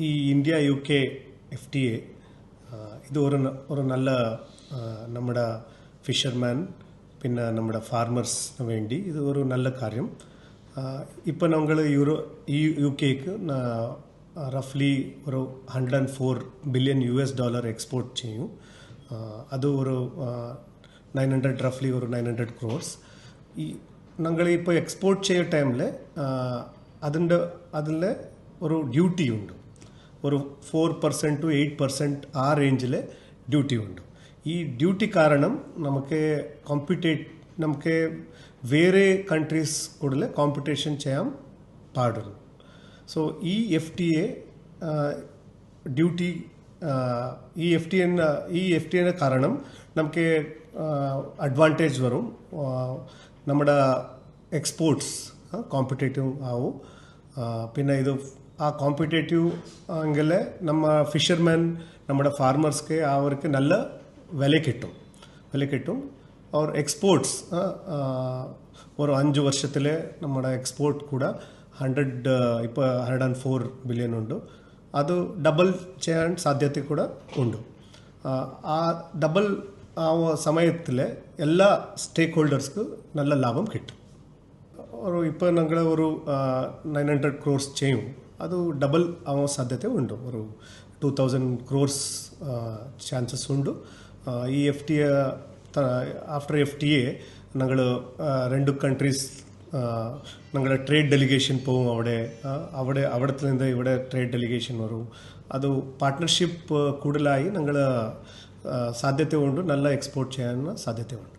ഈ India UK FTA ഇത് ഒരു നല്ല നമ്മുടെ ഫിഷർമാൻ പിന്നെ നമ്മുടെ ഫാർമേഴ്സിന് വേണ്ടി ഇത് ഒരു നല്ല കാര്യം. ഇപ്പോൾ നമ്മൾ UKക്ക് റഫ്ലി ഒരു $104 ബില്യൺ എക്സ്പോർട്ട് ചെയ്യും. അത് ഒരു 900 റഫ്ലി ഒരു 900 crores. ഈ ഞങ്ങൾ ഇപ്പോൾ എക്സ്പോർട്ട് ചെയ്യുന്ന ടൈമിൽ അതിൽ ഒരു ഡ്യൂട്ടി ഉണ്ട്, ഒരു 4% to 8% ആ റേഞ്ചിൽ ഡ്യൂട്ടി ഉണ്ട്. ഈ ഡ്യൂട്ടി കാരണം നമുക്ക് വേറെ കൺട്രീസ് കൂടുതൽ കോമ്പറ്റീഷൻ ചെയ്യാൻ പാടുള്ളൂ. സോ ഈ FTA ഡ്യൂട്ടി ഈ FTA കാരണം നമുക്ക് അഡ്വാൻറ്റേജ് വരും. നമ്മുടെ എക്സ്പോർട്സ് കോമ്പറ്റേറ്റീവ് ആവും. പിന്നെ ഇത് ആ കോമ്പറ്റേറ്റീവ് എങ്കിൽ ನಮ್ಮ ഫിഷർമാൻ നമ്മുടെ ഫാർമേഴ്സ്ക്ക് അവർക്ക് നല്ല വില കിട്ടും. और എക്സ്പോർട്സ് ഒരു 5 വർഷത്തിൽ നമ്മുടെ എക്സ്പോർട്ട് കൂടെ 104 ബില്യൺ ഉണ്ട്. അത് ഡബിൾ ചെയ്യാൻ സാധ്യത കൂടെ ഉണ്ട്. ആ ഡബിൾ ആവുന്ന സമയത്തിൽ എല്ലാ സ്റ്റേക്ക് ഹോൾഡേഴ്സ്ക്ക് നല്ല ലാഭം കിട്ടും. ഇപ്പോൾ ഞങ്ങൾ ഒരു 900 crores ചെയ്യും, ಅದು ಡಬಲ್ ಆಗೋ ಸಾಧ್ಯತೆ ಉಂಟು. ഒരു 2000 crores ಚಾನ್ಸಸ್ ಉಂಟು. ഈ ആഫ്റ്റർ FTA ഞങ്ങൾ 2 കൺട്രീസ് ഞങ്ങളുടെ ട്രേഡ് ഡെലിഗേഷൻ പോവും. അവിടത്തെ നിന്ന് ഇവിടെ ട്രേഡ് ഡെലിഗേഷൻ വരും. അത് പാർട്ട്ണർഷിപ്പ് കൂടുതലായി ഞങ്ങൾ സാധ്യത ഉണ്ട്, നല്ല എക്സ്പോർട്ട് ചെയ്യാൻ സാധ്യത ഉണ്ട്.